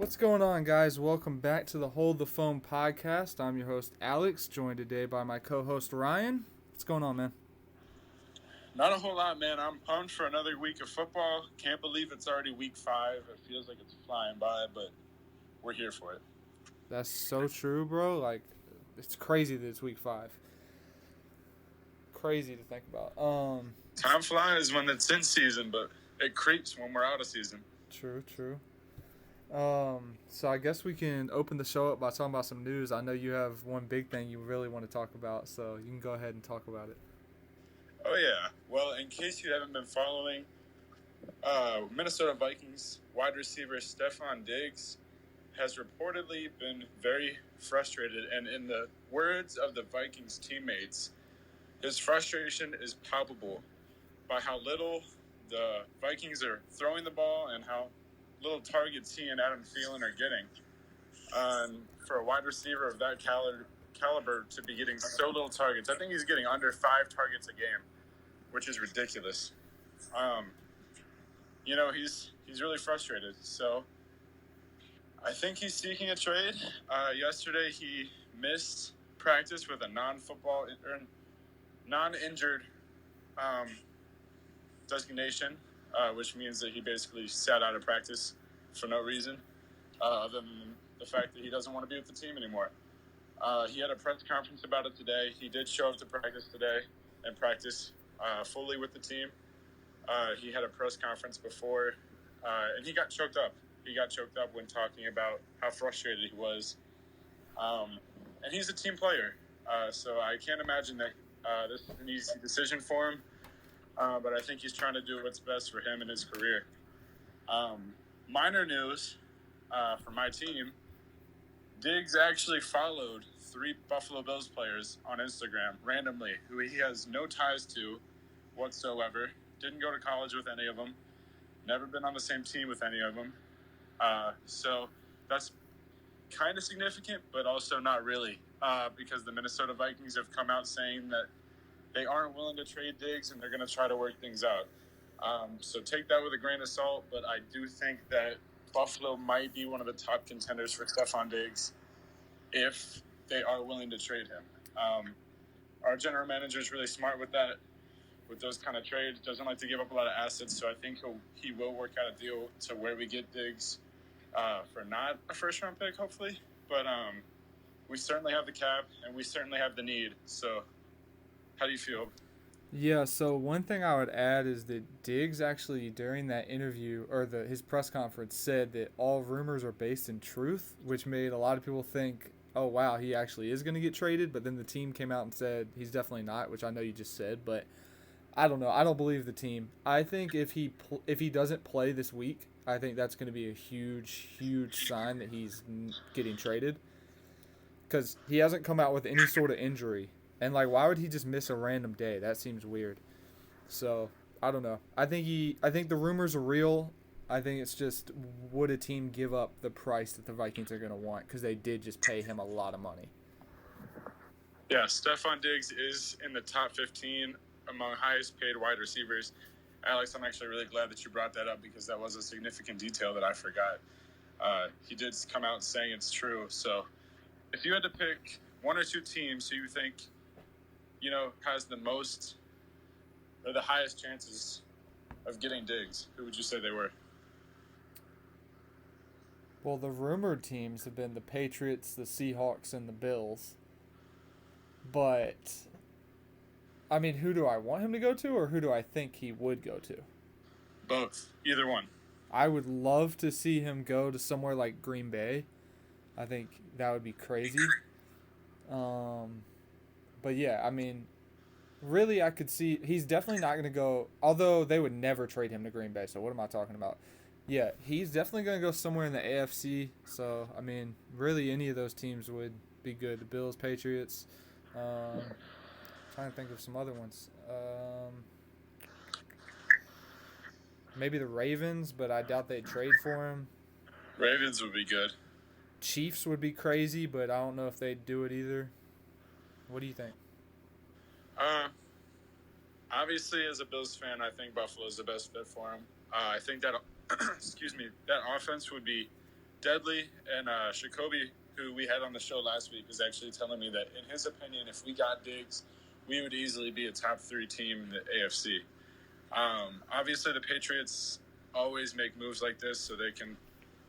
What's going on, guys? Welcome back to the Hold the Phone podcast. I'm your host, Alex, joined today by my co-host, Ryan. What's going on, man? Not a whole lot, man. I'm pumped for another week of football. Can't believe it's already week 5. It feels like it's flying by, but we're here for it. That's so true, bro. Like, it's crazy that it's week 5. Crazy to think about. Time flies when it's in season, but it creeps when we're out of season. True. So I guess we can open the show up by talking about some news. I know you have one big thing you really want to talk about, so you can go ahead and talk about it. Oh, yeah. Well, in case you haven't been following, Minnesota Vikings wide receiver Stefon Diggs has reportedly been very frustrated, and in the words of the Vikings teammates, his frustration is palpable by how little the Vikings are throwing the ball and how little targets he and Adam Thielen are getting. For a wide receiver of that caliber to be getting so little targets, I think he's getting under 5 targets a game, which is ridiculous. He's really frustrated. So I think he's seeking a trade. Yesterday he missed practice with a non-injured designation, which means that he basically sat out of practice for no reason, other than the fact that he doesn't want to be with the team anymore. He had a press conference about it today. He did show up to practice today and practice fully with the team. He had a press conference before, and he got choked up. He got choked up when talking about how frustrated he was. And he's a team player, so I can't imagine that this is an easy decision for him. But I think he's trying to do what's best for him and his career. Minor news for my team. Diggs actually followed 3 Buffalo Bills players on Instagram randomly who he has no ties to whatsoever. Didn't go to college with any of them. Never been on the same team with any of them. So that's kind of significant, but also not really, because the Minnesota Vikings have come out saying that they aren't willing to trade Diggs and they're going to try to work things out. So take that with a grain of salt, but I do think that Buffalo might be one of the top contenders for Stefon Diggs if they are willing to trade him. Our general manager is really smart with that, with those kind of trades. Doesn't like to give up a lot of assets, so I think he will work out a deal to where we get Diggs for not a first-round pick, hopefully. But we certainly have the cap, and we certainly have the need. So how do you feel? Yeah, so one thing I would add is that Diggs actually, during that interview, or his press conference, said that all rumors are based in truth, which made a lot of people think, oh, wow, he actually is going to get traded. But then the team came out and said he's definitely not, which I know you just said. But I don't know. I don't believe the team. I think if he doesn't play this week, I think that's going to be a huge sign that he's getting traded. Because he hasn't come out with any sort of injury. And, why would he just miss a random day? That seems weird. So, I don't know. I think the rumors are real. I think it's just, would a team give up the price that the Vikings are going to want? Because they did just pay him a lot of money. Yeah, Stefon Diggs is in the top 15 among highest paid wide receivers. Alex, I'm actually really glad that you brought that up because that was a significant detail that I forgot. He did come out saying it's true. So, if you had to pick one or two teams who you think has the most or the highest chances of getting Diggs, who would you say they were? Well, the rumored teams have been the Patriots, the Seahawks, and the Bills. But, I mean, who do I want him to go to, or who do I think he would go to? Both. Either one. I would love to see him go to somewhere like Green Bay. I think that would be crazy. But yeah, I mean, really, I could see he's definitely not going to go. Although they would never trade him to Green Bay. So what am I talking about? Yeah, he's definitely going to go somewhere in the AFC. So I mean, really, any of those teams would be good. The Bills, Patriots. Trying to think of some other ones. Maybe the Ravens, but I doubt they'd trade for him. Ravens would be good. Chiefs would be crazy, but I don't know if they'd do it either. What do you think? Obviously, as a Bills fan, I think Buffalo is the best fit for him. I think that, that offense would be Deadly and Jacoby, who we had on the show last week, is actually telling me that, in his opinion, if we got Diggs, we would easily be a top 3 team in the AFC. Obviously, the Patriots always make moves like this so they can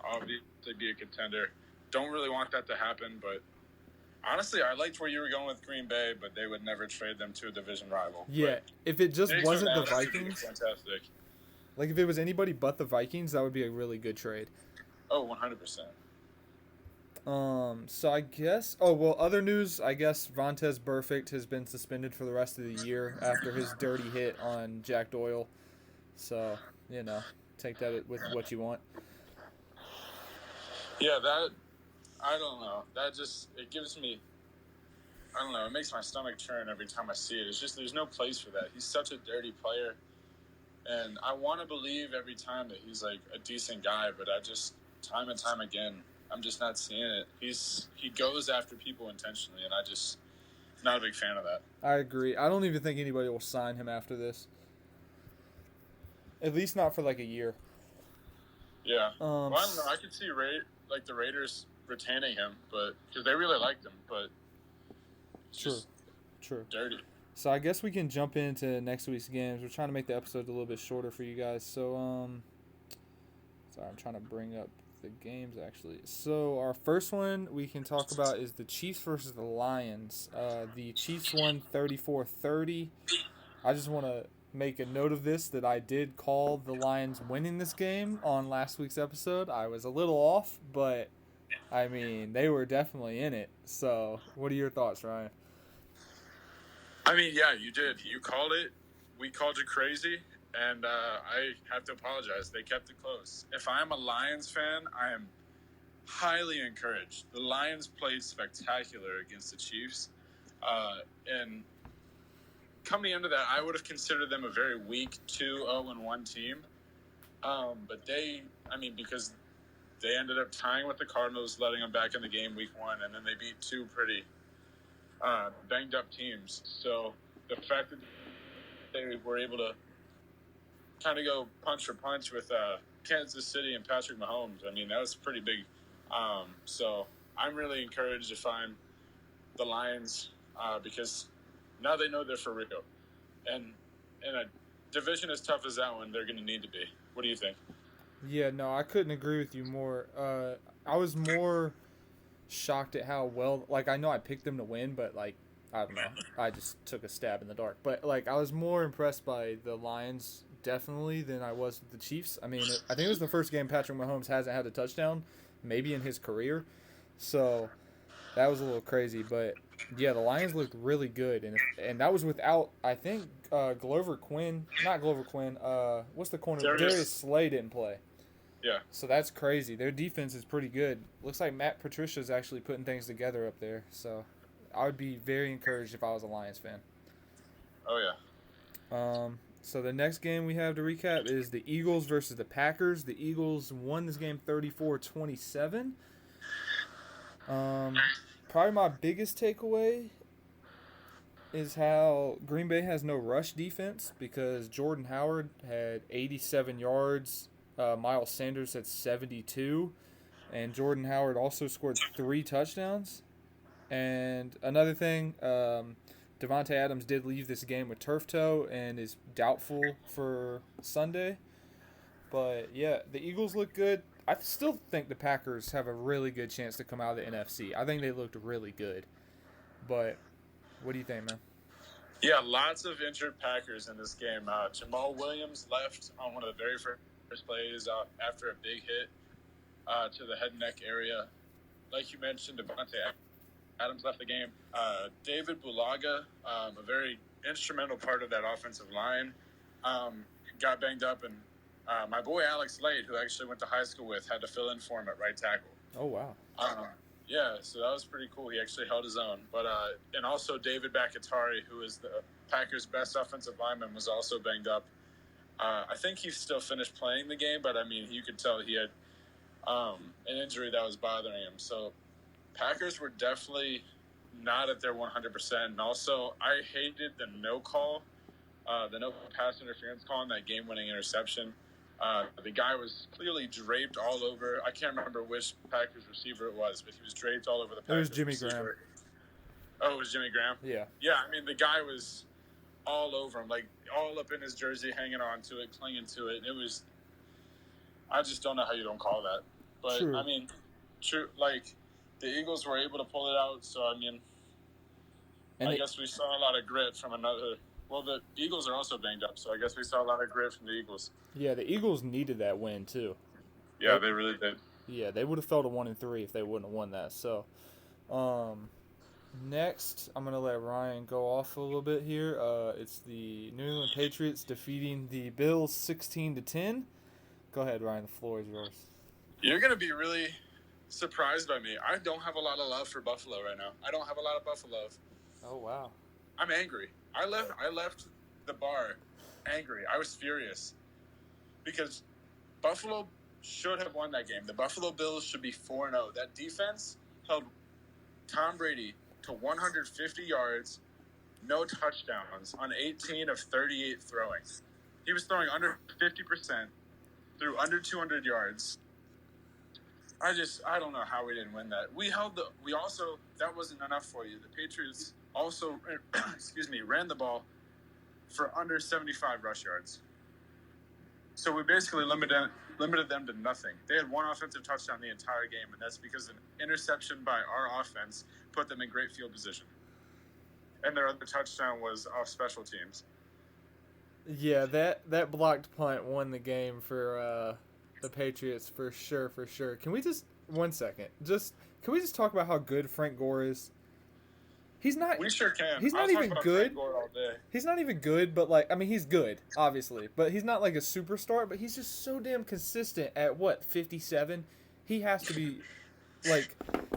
obviously be a contender. Don't really want that to happen, but honestly, I liked where you were going with Green Bay, but they would never trade them to a division rival. Yeah, but if it just wasn't the that's Vikings, fantastic. like if it was anybody but the Vikings, that would be a really good trade. Oh, 100%. So I guess. Oh well, other news. I guess Vontaze Burfict has been suspended for the rest of the year after his dirty hit on Jack Doyle. So take that with what you want. Yeah, I don't know. It gives me. I don't know. It makes my stomach churn every time I see it. It's just there's no place for that. He's such a dirty player, and I want to believe every time that he's like a decent guy, but I just time and time again. I'm just not seeing it. He goes after people intentionally, and I just not a big fan of that. I agree. I don't even think anybody will sign him after this. At least not for like a year. Yeah. Well, I don't know. I could see the Raiders retaining him, but because they really liked him, but it's just dirty. So I guess we can jump into next week's games. We're trying to make the episode a little bit shorter for you guys. So sorry, I'm trying to bring up the games actually. So our first one we can talk about is the Chiefs versus the Lions. The Chiefs won 34-30. I just want to make a note of this that I did call the Lions winning this game on last week's episode. I was a little off, but I mean they were definitely in it. So what are your thoughts, Ryan? I mean, yeah, you did. You called it. We called you crazy. And I have to apologize. They kept it close. If I'm a Lions fan, I am highly encouraged. The Lions played spectacular against the Chiefs. And coming into that, I would have considered them a very weak 2-0-1 team. But because they ended up tying with the Cardinals, letting them back in the game week 1, and then they beat 2 pretty banged-up teams. So the fact that they were able to kind of go punch for punch with Kansas City and Patrick Mahomes. I mean, that was pretty big. So I'm really encouraged if I'm the Lions because now they know they're for real. And in a division as tough as that one, they're going to need to be. What do you think? Yeah, no, I couldn't agree with you more. I was more shocked at how well, like, I know I picked them to win, but, like, I don't know. I just took a stab in the dark. But, like, I was more impressed by the Lions definitely than I was with the Chiefs. I mean, I think it was the first game Patrick Mahomes hasn't had a touchdown, maybe in his career. So that was a little crazy. But, yeah, the Lions looked really good. And that was without, I think, Glover Quinn. Not Glover Quinn. What's the corner? Darius Slay didn't play. Yeah. So that's crazy. Their defense is pretty good. Looks like Matt Patricia's actually putting things together up there. So I would be very encouraged if I was a Lions fan. Oh, yeah. So the next game we have to recap is the Eagles versus the Packers. The Eagles won this game 34-27. Probably my biggest takeaway is how Green Bay has no rush defense because Jordan Howard had 87 yards, Miles Sanders had 72, and Jordan Howard also scored 3 touchdowns. And another thing, Devontae Adams did leave this game with turf toe and is doubtful for Sunday. But, yeah, the Eagles look good. I still think the Packers have a really good chance to come out of the NFC. I think they looked really good. But what do you think, man? Yeah, lots of injured Packers in this game. Jamal Williams left on one of the very first plays after a big hit to the head and neck area. Like you mentioned, Devontae Adams left the game. David Bulaga, a very instrumental part of that offensive line, got banged up, and my boy Alex Lade, who I actually went to high school with, had to fill in for him at right tackle. Oh, wow. Yeah, so that was pretty cool. He actually held his own. But and also David Bakatari, who is the Packers' best offensive lineman, was also banged up. I think he still finished playing the game, but, I mean, you could tell he had an injury that was bothering him. So Packers were definitely not at their 100%. And also, I hated the no pass interference call on that game-winning interception. The guy was clearly draped all over. I can't remember which Packers receiver it was, but he was draped all over the Packers It was Jimmy receiver. Graham. Oh, it was Jimmy Graham? Yeah. Yeah, I mean, the guy was all over him, like all up in his jersey, hanging on to it, clinging to it. It was, I just don't know how you don't call that. But, True. I mean, true, like, the Eagles were able to pull it out, so, I mean, I guess we saw a lot of grit from another. Well, the Eagles are also banged up, so I guess we saw a lot of grit from the Eagles. Yeah, the Eagles needed that win too. Yeah, they really did. Yeah, they would have fell to 1-3 if they wouldn't have won that. So, next I'm gonna let Ryan go off a little bit here. It's the New England Patriots defeating the Bills 16-10. Go ahead, Ryan. The floor is yours. You're gonna be really surprised by me. I don't have a lot of love for Buffalo right now. I don't have a lot of Buffalo love. Oh wow. I'm angry. I left the bar angry. I was furious because Buffalo should have won that game. The Buffalo Bills should be 4-0. That defense held Tom Brady to 150 yards, no touchdowns on 18 of 38 throwing. He was throwing under 50%, threw under 200 yards. I don't know how we didn't win that. That wasn't enough for you. The Patriots also, ran the ball for under 75 rush yards. So we basically limited them to nothing. They had one offensive touchdown the entire game, and that's because an interception by our offense put them in great field position. And their other touchdown was off special teams. Yeah, that blocked punt won the game for the Patriots for sure. Can we just 1 second? Can we just talk about how good Frank Gore is? He's not. We sure can. He's not even good. Frank Gore all day. He's not even good, but he's good, obviously. But he's not like a superstar. But he's just so damn consistent. At what 57? He has to be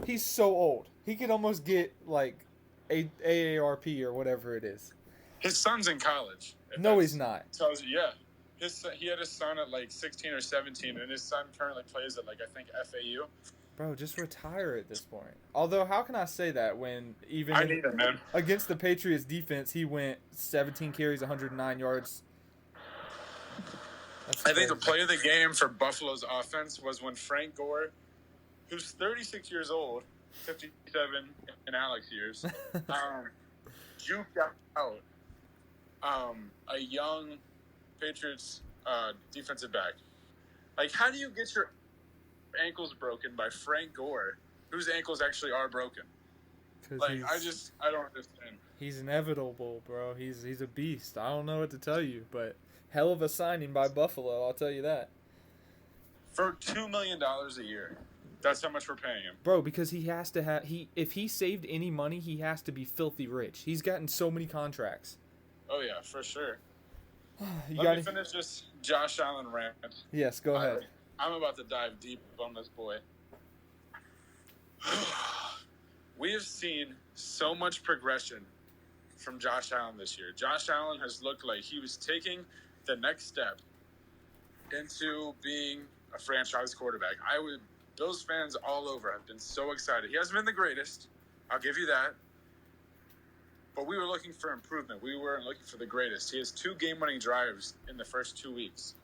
he's so old. He could almost get AARP or whatever it is. His son's in college. No, he's not. Tells you, yeah. He had his son at 16 or 17, and his son currently plays at I think FAU. Bro, just retire at this point. Although, how can I say that when even I need him, man. Against the Patriots defense, he went 17 carries, 109 yards. I think the play of the game for Buffalo's offense was when Frank Gore, who's 36 years old, 57 in Alex years, juked out a young Patriots defensive back. How do you get your ankles broken by Frank Gore, whose ankles actually are broken? I don't understand. He's inevitable, bro. He's a beast. I don't know what to tell you, but hell of a signing by Buffalo, I'll tell you that. For $2 million a year. That's how much we're paying him. Bro, because he has to have if he saved any money, he has to be filthy rich. He's gotten so many contracts. Oh yeah, for sure. Let me finish this Josh Allen rant. Yes, go ahead. I'm about to dive deep on this boy. We have seen so much progression from Josh Allen this year. Josh Allen has looked like he was taking the next step into being a franchise quarterback. Bills fans all over have been so excited. He hasn't been the greatest. I'll give you that. But we were looking for improvement. We weren't looking for the greatest. He has 2 game-winning drives in the first 2 weeks.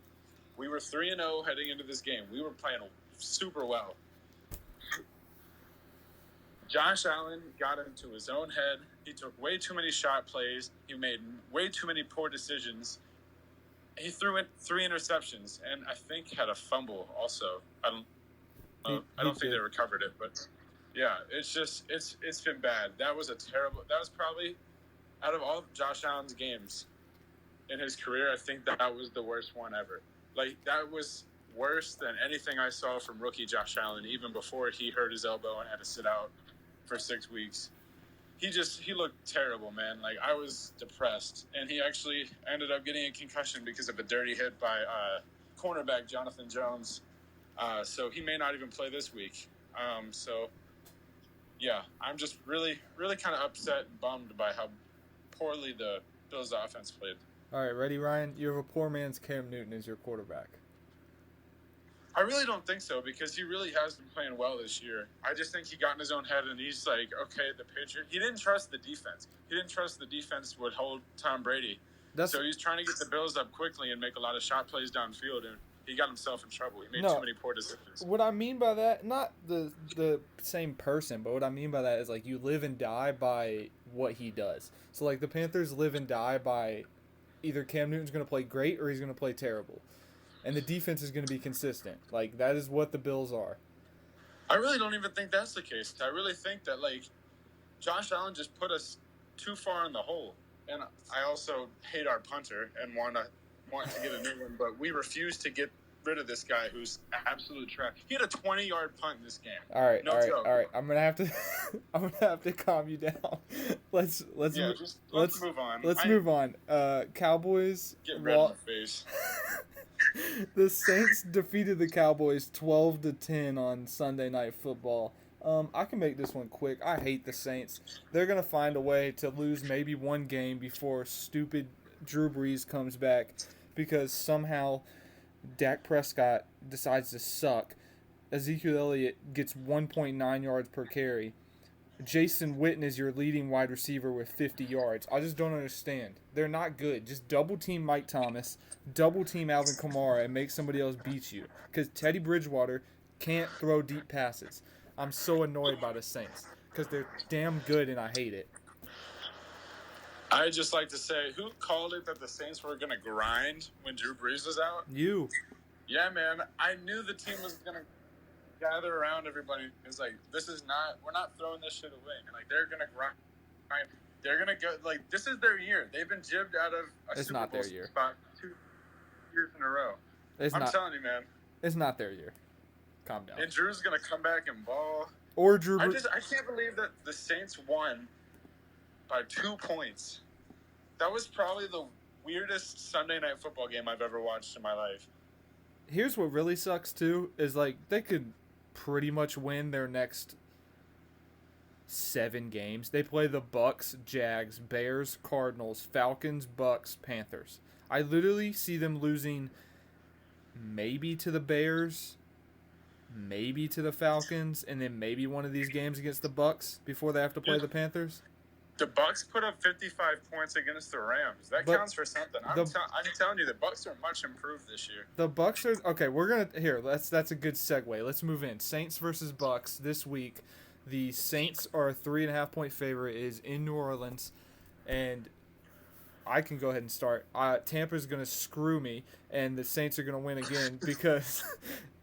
We were 3-0 heading into this game. We were playing super well. Josh Allen got into his own head. He took way too many shot plays. He made way too many poor decisions. He threw in 3 interceptions and I think had a fumble also. I don't think they recovered it, but yeah, it's been bad. That was probably out of all of Josh Allen's games in his career, I think that was the worst one ever. That was worse than anything I saw from rookie Josh Allen, even before he hurt his elbow and had to sit out for 6 weeks. He looked terrible, man. I was depressed, and he actually ended up getting a concussion because of a dirty hit by cornerback Jonathan Jones. So he may not even play this week. Yeah, I'm just really, really kind of upset and bummed by how poorly the Bills' offense played. All right, ready, Ryan? You have a poor man's Cam Newton as your quarterback. I really don't think so because he really has been playing well this year. I just think he got in his own head and he's like, okay, the Patriots. He didn't trust the defense. He didn't trust the defense would hold Tom Brady. So he's trying to get the Bills up quickly and make a lot of shot plays downfield. And he got himself in trouble. He made No. too many poor decisions. What I mean by that, not the same person, but what I mean by that is like you live and die by what he does. So like the Panthers live and die by either Cam Newton's going to play great or he's going to play terrible. And the defense is going to be consistent. Like that is what the Bills are. I really don't even think that's the case. I really think that like Josh Allen just put us too far in the hole. And I also hate our punter and want to get a new one, but we refuse to get rid of this guy who's absolute trash. He had a 20-yard punt in this game. All right. Joke. I'm gonna have to calm you down. Let's move on. Let's move on. Cowboys. Get red in the face. The Saints defeated the Cowboys 12-10 on Sunday Night Football. I can make this one quick. I hate the Saints. They're gonna find a way to lose maybe one game before stupid Drew Brees comes back because somehow Dak Prescott decides to suck. Ezekiel Elliott gets 1.9 yards per carry. Jason Witten is your leading wide receiver with 50 yards. I just don't understand. They're not good. Just double team Mike Thomas, double team Alvin Kamara, and make somebody else beat you. Because Teddy Bridgewater can't throw deep passes. I'm so annoyed by the Saints because they're damn good and I hate it. I just like to say, who called it that the Saints were going to grind when Drew Brees was out? You. Yeah, man. I knew the team was going to gather around everybody. It's like, we're not throwing this shit away. And like, they're going to grind. They're going to go, like, this is their year. They've been jibbed out of a It's Super not Bowl their year. spot 2 years in a row. I'm telling you, man. It's not their year. Calm down. And Drew's going to come back and ball. Or Drew. I can't believe that the Saints won by 2 points. That was probably the weirdest Sunday Night Football game I've ever watched in my life. Here's what really sucks too is like they could pretty much win their next 7 games. They play the Bucks, Jags, Bears, Cardinals, Falcons, Bucks, Panthers. I literally see them losing maybe to the Bears, maybe to the Falcons, and then maybe one of these games against the Bucks before they have to play the Panthers. The Bucks put up 55 points against the Rams. That counts for something. I'm telling you, the Bucks are much improved this year. The Bucks are okay. That's a good segue. Let's move in. Saints versus Bucks this week. The Saints are a 3.5 point favorite. It is in New Orleans, and I can go ahead and start. Tampa's gonna screw me, and the Saints are gonna win again because.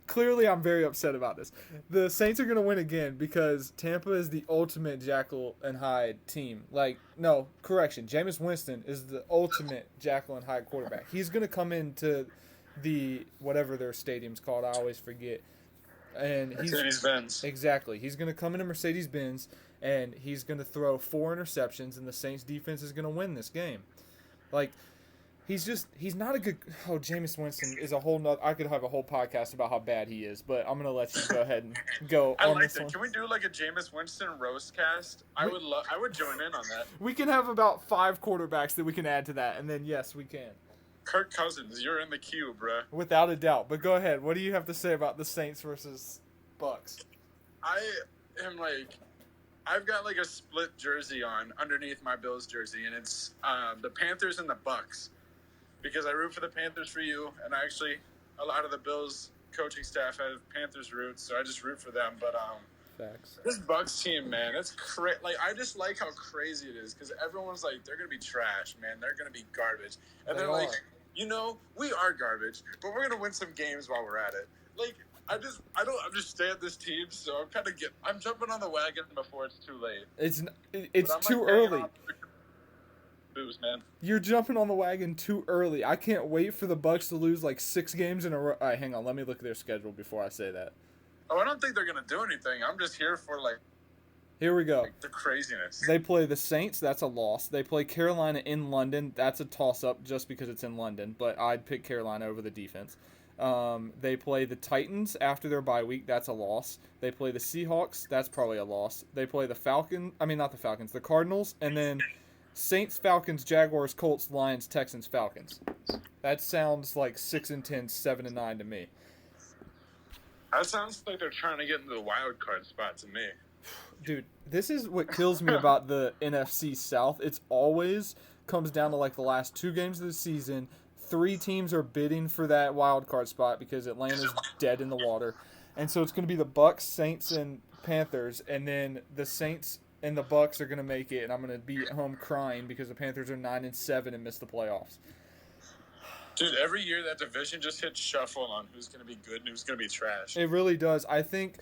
Clearly, I'm very upset about this. The Saints are going to win again because Tampa is the ultimate Jekyll and Hyde team. Jameis Winston is the ultimate Jekyll and Hyde quarterback. He's going to come into the whatever their stadium's called. I always forget. And Mercedes-Benz. Exactly. He's going to come into Mercedes-Benz, and he's going to throw 4 interceptions, and the Saints defense is going to win this game. He's not a good. Oh, Jameis Winston is a whole nother. I could have a whole podcast about how bad he is, but I'm gonna let you go ahead and go. I like that. Can we do like a Jameis Winston roast cast? I would join in on that. We can have about 5 quarterbacks that we can add to that, and then yes, we can. Kirk Cousins, you're in the queue, bruh. Without a doubt. But go ahead. What do you have to say about the Saints versus Bucks? I've got like a split jersey on underneath my Bills jersey, and it's the Panthers and the Bucks. Because I root for the Panthers for you, and actually a lot of the Bills coaching staff have Panthers roots, so I just root for them. But Facts. This Bucks team, man, it's I just like how crazy it is because everyone's like, they're gonna be trash, man. They're gonna be garbage, and they're like, we are garbage, but we're gonna win some games while we're at it. Like, I don't understand this team, so I'm jumping on the wagon before it's too late. It's too early. Booze, man. You're jumping on the wagon too early. I can't wait for the Bucks to lose like 6 games in a row. All right, hang on. Let me look at their schedule before I say that. Oh, I don't think they're gonna do anything. I'm just here for Here we go. The craziness. They play the Saints. That's a loss. They play Carolina in London. That's a toss-up just because it's in London. But I'd pick Carolina over the defense. They play the Titans after their bye week. That's a loss. They play the Seahawks. That's probably a loss. They play the the Cardinals, and then Saints, Falcons, Jaguars, Colts, Lions, Texans, Falcons. That sounds like 6-10, 7-9 to me. That sounds like they're trying to get into the wild card spot to me. Dude, this is what kills me about the NFC South. It's always comes down to like the last 2 games of the season, 3 teams are bidding for that wild card spot because Atlanta's dead in the water. And so it's going to be the Bucks, Saints, and Panthers, and then the Saints and the Bucks are going to make it, and I'm going to be at home crying because the Panthers are 9-7 and missed the playoffs. Dude, every year that division just hits shuffle on who's going to be good and who's going to be trash. It really does. I think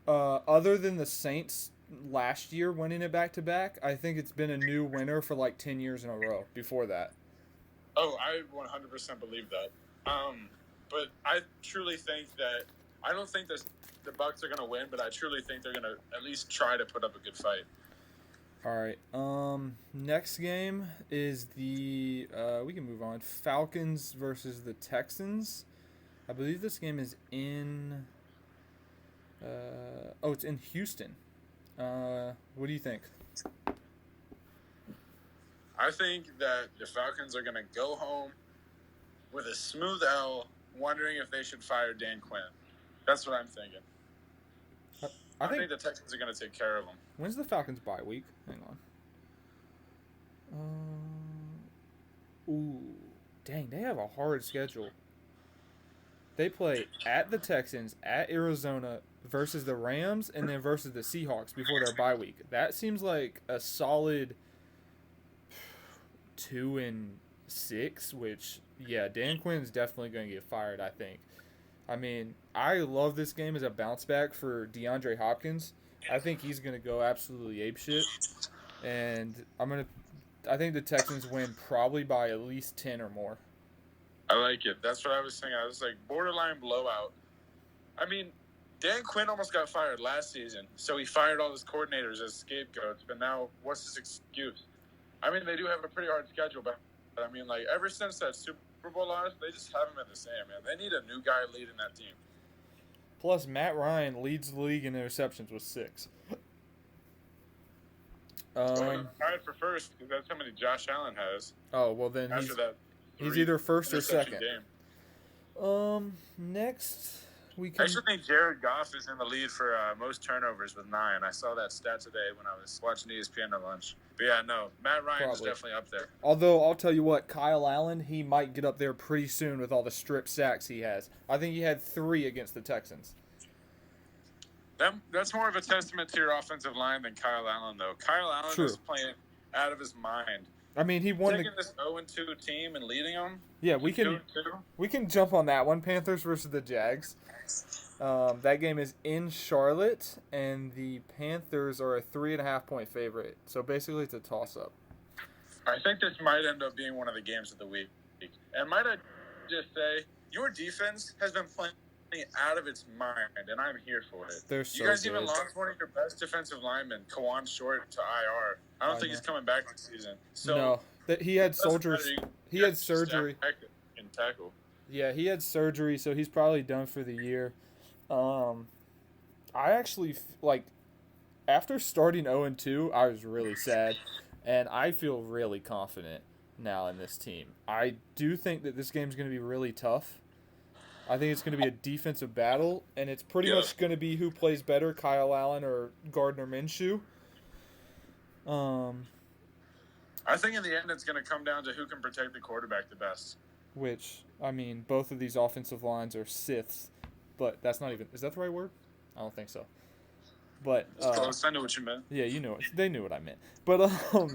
other than the Saints last year winning it back-to-back, I think it's been a new winner for like 10 years in a row before that. Oh, I 100% believe that. But I truly think that – I don't think the Bucks are going to win, but I truly think they're going to at least try to put up a good fight. All right. Next game is the we can move on. Falcons versus the Texans. I believe this game is in it's in Houston. What do you think? I think that the Falcons are going to go home with a smooth L, wondering if they should fire Dan Quinn. That's what I'm thinking. I think the Texans are going to take care of them. When's the Falcons bye week? Hang on. Dang, they have a hard schedule. They play at the Texans, at Arizona, versus the Rams, and then versus the Seahawks before their bye week. That seems like a solid 2-6, which, yeah, Dan Quinn's definitely going to get fired, I think. I mean, I love this game as a bounce back for DeAndre Hopkins. I think he's going to go absolutely apeshit. And I think the Texans win probably by at least 10 or more. I like it. That's what I was saying. I was like, borderline blowout. I mean, Dan Quinn almost got fired last season, so he fired all his coordinators as scapegoats. But now, what's his excuse? I mean, they do have a pretty hard schedule, but I mean, like, ever since that Super Bowl loss, they just haven't been the same, man. They need a new guy leading that team. Plus, Matt Ryan leads the league in interceptions with 6. Tied for first because that's how many Josh Allen has. Oh, well then he's either first or second. Game. Next we can. I actually think Jared Goff is in the lead for most turnovers with 9. I saw that stat today when I was watching ESPN at lunch. But yeah, no, Matt Ryan is definitely up there. Although I'll tell you what, Kyle Allen, he might get up there pretty soon with all the strip sacks he has. I think he had 3 against the Texans. That's more of a testament to your offensive line than Kyle Allen, though. Kyle Allen is playing out of his mind. I mean, he won taking this 0-2 team and leading them. Yeah, we can jump on that one. Panthers versus the Jags. That game is in Charlotte, and the Panthers are a 3.5-point favorite. So basically, it's a toss-up. I think this might end up being one of the games of the week. And might I just say, your defense has been playing out of its mind, and I'm here for it. So you guys good. even lost one of your best defensive linemen, Kawan Short, to IR. I don't think he's coming back this season. So no, he had surgery. He had surgery. In tackle. Yeah, he had surgery, so he's probably done for the year. I actually after starting 0-2, I was really sad, and I feel really confident now in this team. I do think that this game's going to be really tough. I think it's going to be a defensive battle, and it's pretty much going to be who plays better, Kyle Allen or Gardner Minshew. I think in the end it's going to come down to who can protect the quarterback the best. Which, I mean, both of these offensive lines are Siths, but that's not even – is that the right word? I don't think so. But I know what you meant. Yeah, you know it. They knew what I meant. But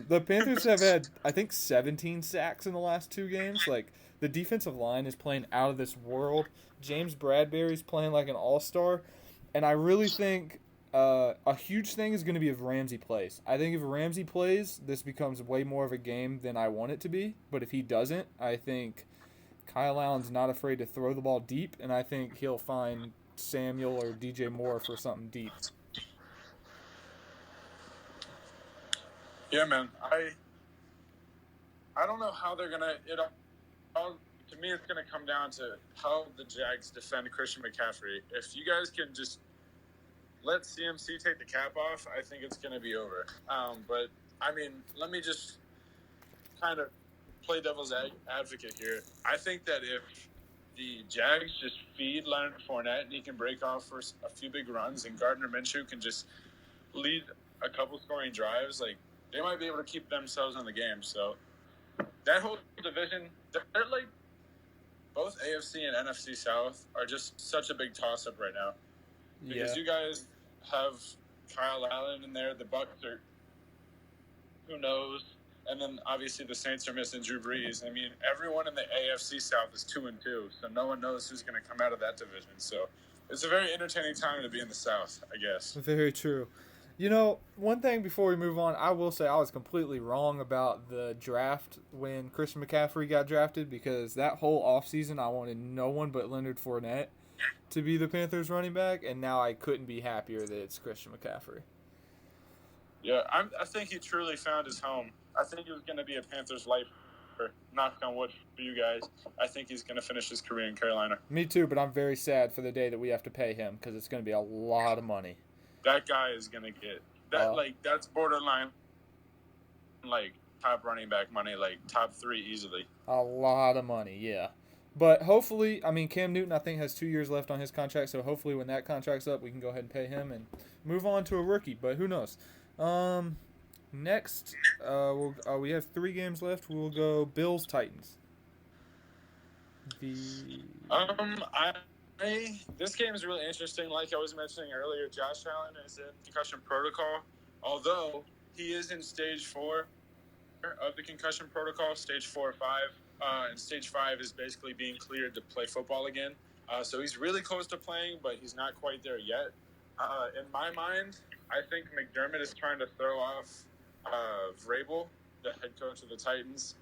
the Panthers have had, I think, 17 sacks in the last 2 games. Like, the defensive line is playing out of this world. James Bradbury's playing like an all-star. And I really think a huge thing is going to be if Ramsey plays. I think if Ramsey plays, this becomes way more of a game than I want it to be. But if he doesn't, I think Kyle Allen's not afraid to throw the ball deep, and I think he'll find Samuel or DJ Moore for something deep. Yeah, man. I don't know how they're gonna. To me, it's gonna come down to how the Jags defend Christian McCaffrey. If you guys can just let CMC take the cap off, I think it's gonna be over. But I mean, let me just kind of play devil's advocate here. I think that if the Jags just feed Leonard Fournette and he can break off for a few big runs, and Gardner Minshew can just lead a couple scoring drives, like, they might be able to keep themselves in the game. So that whole division, they're like both AFC and NFC South are just such a big toss-up right now. Because you guys have Kyle Allen in there, the Bucs are, who knows, and then obviously the Saints are missing Drew Brees. I mean, everyone in the AFC South is 2-2, so no one knows who's going to come out of that division. So it's a very entertaining time to be in the South, I guess. Very true. You know, one thing before we move on, I will say I was completely wrong about the draft when Christian McCaffrey got drafted, because that whole offseason I wanted no one but Leonard Fournette to be the Panthers running back, and now I couldn't be happier that it's Christian McCaffrey. Yeah, I think he truly found his home. I think he was going to be a Panthers lifer. Knock on wood for you guys. I think he's going to finish his career in Carolina. Me too, but I'm very sad for the day that we have to pay him, because it's going to be a lot of money. That guy is going to get that. That's borderline, like, top running back money, like top 3 easily. A lot of money, yeah. But hopefully, I mean, Cam Newton, I think, has 2 years left on his contract, so hopefully when that contract's up, we can go ahead and pay him and move on to a rookie, but who knows. Next, we have 3 games left. We'll go Bills-Titans. This game is really interesting. Like I was mentioning earlier, Josh Allen is in concussion protocol, although he is in stage 4 of the concussion protocol, stage 4 or 5. And stage 5 is basically being cleared to play football again. So he's really close to playing, but he's not quite there yet. In my mind, I think McDermott is trying to throw off Vrabel, the head coach of the Titans,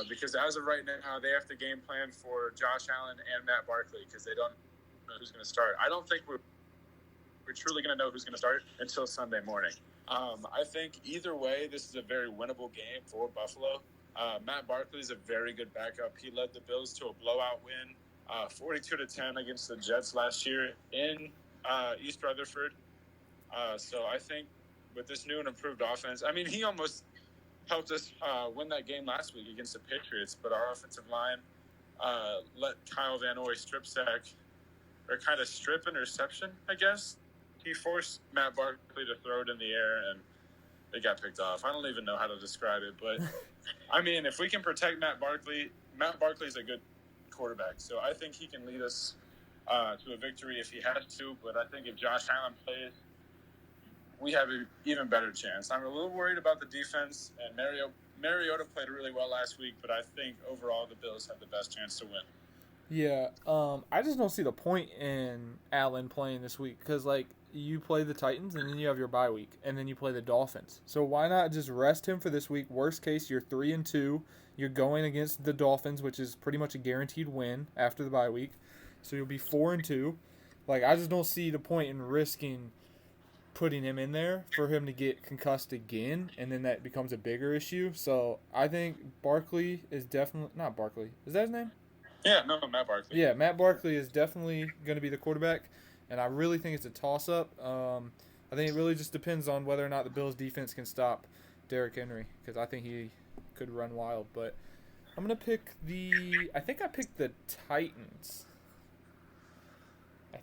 because as of right now, they have to game plan for Josh Allen and Matt Barkley because they don't know who's going to start. I don't think we're truly going to know who's going to start until Sunday morning. I think either way, this is a very winnable game for Buffalo. Matt Barkley is a very good backup. He led the Bills to a blowout win, 42-10 against the Jets last year in East Rutherford. So I think with this new and improved offense, I mean, he almost helped us win that game last week against the Patriots, but our offensive line let Kyle Van Noy strip sack, or kind of strip interception, I guess. He forced Matt Barkley to throw it in the air, and it got picked off. I don't even know how to describe it, but I mean, if we can protect Matt Barkley's a good quarterback, so I think he can lead us to a victory if he has to. But I think if Josh Allen plays, we have an even better chance. I'm a little worried about the defense, and Mariota played really well last week, but I think overall the Bills have the best chance to win. Yeah, I just don't see the point in Allen playing this week because, like, you play the Titans and then you have your bye week and then you play the Dolphins. So why not just rest him for this week? Worst case, you're 3-2. You're going against the Dolphins, which is pretty much a guaranteed win after the bye week. So you'll be 4-2. Like, I just don't see the point in risking putting him in there for him to get concussed again, and then that becomes a bigger issue. So I think Barkley is definitely not Barkley. Is that his name? Yeah, no, Matt Barkley. Yeah, Matt Barkley is definitely going to be the quarterback, and I really think it's a toss-up. I think it really just depends on whether or not the Bills' defense can stop Derrick Henry, because I think he could run wild. But I'm going to pick I think I picked the Titans. I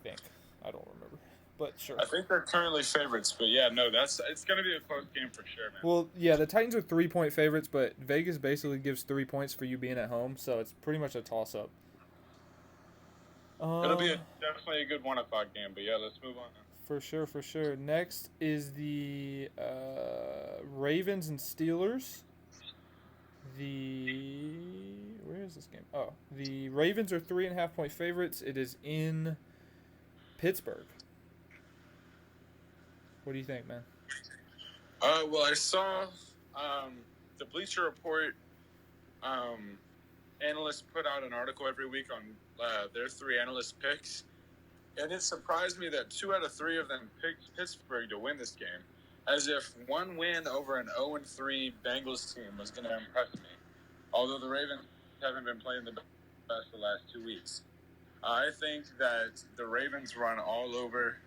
don't remember, but sure. I think they're currently favorites, but yeah, no, it's going to be a close game for sure, man. Well, yeah, the Titans are 3-point favorites, but Vegas basically gives 3 points for you being at home, so it's pretty much a toss-up. It'll be definitely a good 1 o'clock game, but yeah, let's move on now. For sure. Next is the Ravens and Steelers. Where is this game? Oh, the Ravens are 3.5-point favorites. It is in Pittsburgh. What do you think, man? Well, I saw the Bleacher Report analysts put out an article every week on their 3 analyst picks, and it surprised me that 2 out of 3 of them picked Pittsburgh to win this game, as if one win over an 0-3 Bengals team was going to impress me, although the Ravens haven't been playing the best the last 2 weeks. I think that the Ravens run all over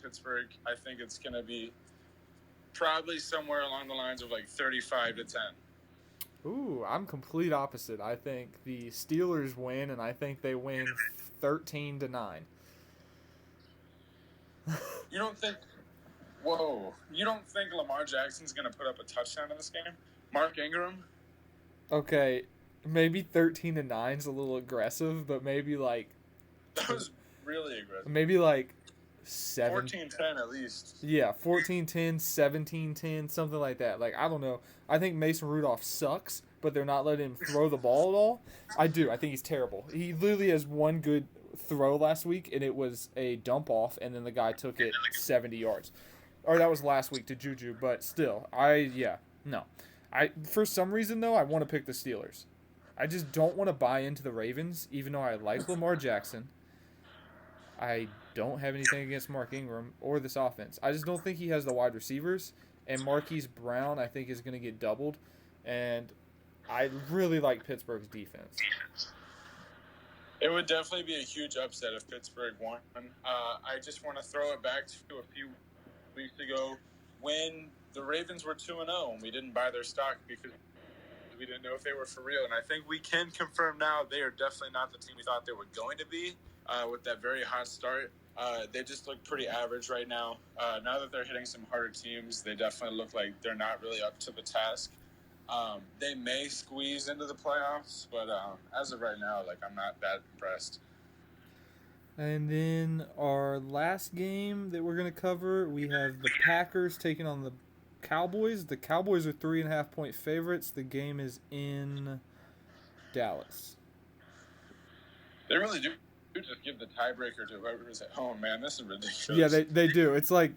Pittsburgh. I think it's going to be probably somewhere along the lines of like 35-10. Ooh, I'm complete opposite. I think the Steelers win, and I think they win 13-9. You don't think? Whoa! You don't think Lamar Jackson's going to put up a touchdown in this game? Mark Ingram? Okay, maybe 13-9 is a little aggressive, but maybe like That was really aggressive. maybe like 7 14-10 at least. Yeah, 14-10, 17-10, something like that. Like, I don't know. I think Mason Rudolph sucks, but they're not letting him throw the ball at all. I do. I think he's terrible. He literally has one good throw last week, and it was a dump off, and then the guy took it 70 yards. Or that was last week to Juju, but still, no. For some reason, though, I want to pick the Steelers. I just don't want to buy into the Ravens, even though I like Lamar Jackson. I don't have anything against Mark Ingram or this offense. I just don't think he has the wide receivers. And Marquise Brown, I think, is going to get doubled. And I really like Pittsburgh's defense. It would definitely be a huge upset if Pittsburgh won. I just want to throw it back to a few weeks ago when the Ravens were 2-0 and we didn't buy their stock because we didn't know if they were for real. And I think we can confirm now they are definitely not the team we thought they were going to be with that very hot start. They just look pretty average right now. Now that they're hitting some harder teams, they definitely look like they're not really up to the task. They may squeeze into the playoffs, but as of right now, like, I'm not that impressed. And then our last game that we're going to cover, we have the Packers taking on the Cowboys. The Cowboys are 3.5-point favorites. The game is in Dallas. They really do just give the tiebreaker to whoever is at home, man. This is ridiculous. Yeah, they do. It's like,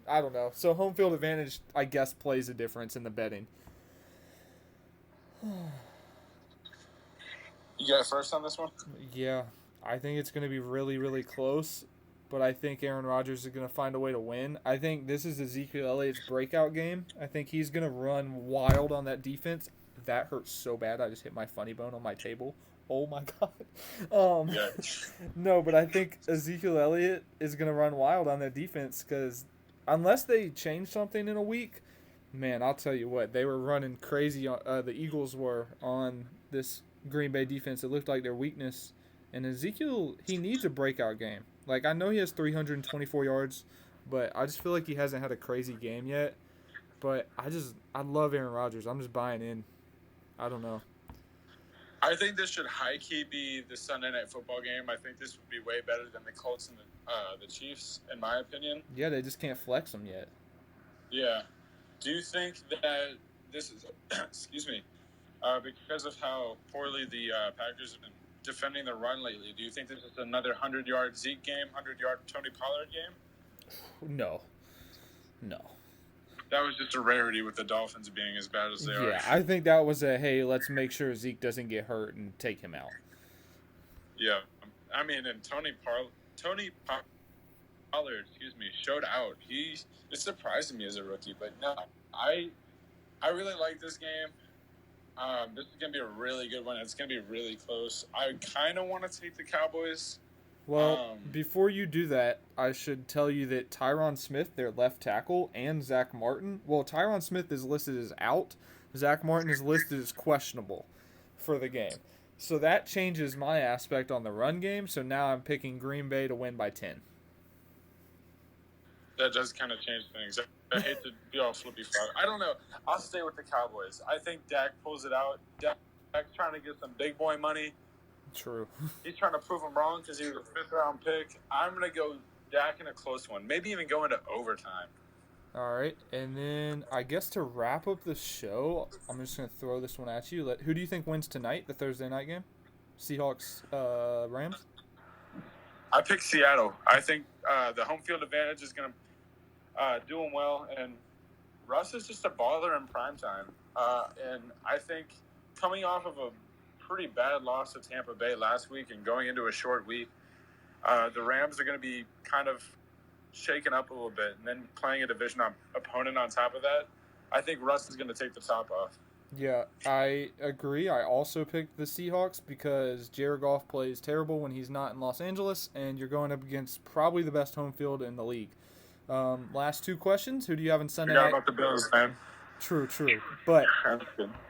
I don't know. So home field advantage, I guess, plays a difference in the betting. You got first on this one? Yeah, I think it's going to be really, really close, but I think Aaron Rodgers is going to find a way to win. I think this is Ezekiel Elliott's breakout game. I think he's going to run wild on that defense. That hurts so bad. I just hit my funny bone on my table. Oh, my God. Yeah. No, but I think Ezekiel Elliott is going to run wild on that defense because unless they change something in a week, man, I'll tell you what, they were running crazy. The Eagles were on this Green Bay defense. It looked like their weakness. And Ezekiel, he needs a breakout game. Like, I know he has 324 yards, but I just feel like he hasn't had a crazy game yet. But I love Aaron Rodgers. I'm just buying in. I don't know. I think this should high-key be the Sunday Night Football game. I think this would be way better than the Colts and the Chiefs, in my opinion. Yeah, they just can't flex them yet. Yeah. Do you think that this is, excuse me, because of how poorly the Packers have been defending the run lately, do you think this is another 100-yard Zeke game, 100-yard Tony Pollard game? No. That was just a rarity with the Dolphins being as bad as they are. Yeah, I think that was hey, let's make sure Zeke doesn't get hurt and take him out. Yeah. I mean, and Tony Pollard, showed out. It surprised me as a rookie, but no, I really like this game. This is going to be a really good one. It's going to be really close. I kind of want to take the Cowboys. Well, before you do that, I should tell you that Tyron Smith, their left tackle, and Zach Martin. Well, Tyron Smith is listed as out. Zach Martin is listed as questionable for the game. So that changes my aspect on the run game. So now I'm picking Green Bay to win by 10. That does kind of change things. I hate to be all flippy flower. I don't know. I'll stay with the Cowboys. I think Dak pulls it out. Dak's trying to get some big boy money. True. He's trying to prove him wrong because he was a fifth-round pick. I'm going to go Dak in a close one. Maybe even go into overtime. All right. And then I guess to wrap up the show, I'm just going to throw this one at you. Who do you think wins tonight, the Thursday night game? Seahawks, Rams? I pick Seattle. I think the home field advantage is going to do them well. And Russ is just a baller in primetime. And I think coming off of a pretty bad loss to Tampa Bay last week and going into a short week, the Rams are going to be kind of shaken up a little bit, and then playing a division opponent on top of that, I think Russ is going to take the top off. Yeah, I agree. I also picked the Seahawks because Jared Goff plays terrible when he's not in Los Angeles, and you're going up against probably the best home field in the league. Last two questions. Who do you have in Sunday night? About the Bills, man. True. But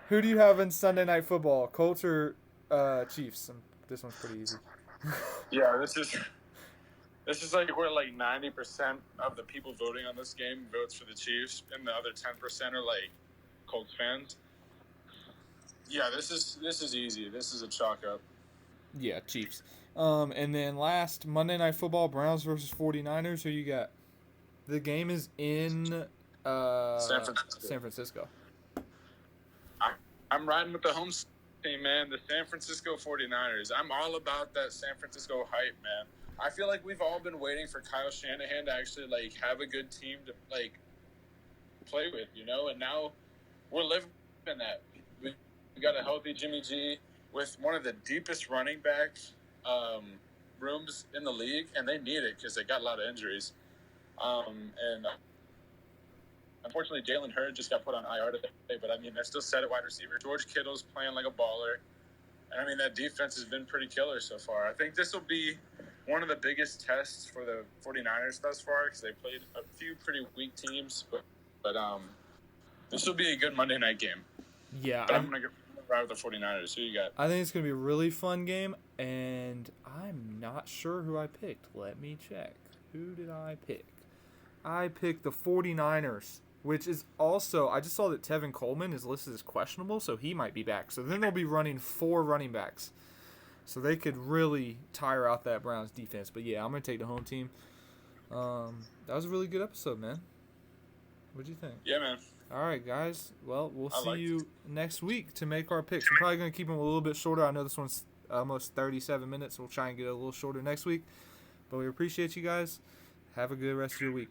who do you have in Sunday Night Football? Colts or Chiefs? This one's pretty easy. Yeah, this is like where like 90% of the people voting on this game votes for the Chiefs, and the other 10% are like Colts fans. Yeah, this is easy. This is a chalk up. Yeah, Chiefs. And then last, Monday Night Football, Browns versus 49ers. Who you got? The game is in San Francisco. I'm riding with the home team, man. The San Francisco 49ers. I'm all about that San Francisco hype, man. I feel like we've all been waiting for Kyle Shanahan to actually like have a good team to like play with, you know. And now we're living in that. We got a healthy Jimmy G with one of the deepest running backs rooms in the league, and they need it because they got a lot of injuries. And unfortunately, Jalen Hurd just got put on IR today, but I mean, they're still set at wide receiver. George Kittle's playing like a baller. And I mean, that defense has been pretty killer so far. I think this will be one of the biggest tests for the 49ers thus far because they played a few pretty weak teams, but this will be a good Monday night game. Yeah, but I'm going to ride with the 49ers. Who you got? I think it's going to be a really fun game, and I'm not sure who I picked. Let me check. Who did I pick? I picked the 49ers, which is also, I just saw that Tevin Coleman is listed as questionable, so he might be back. So then they'll be running 4 running backs. So they could really tire out that Browns defense. But yeah, I'm going to take the home team. That was a really good episode, man. What'd you think? Yeah, man. All right, guys. Well, we'll see you next week to make our picks. I'm probably going to keep them a little bit shorter. I know this one's almost 37 minutes. We'll try and get it a little shorter next week. But we appreciate you guys. Have a good rest of your week.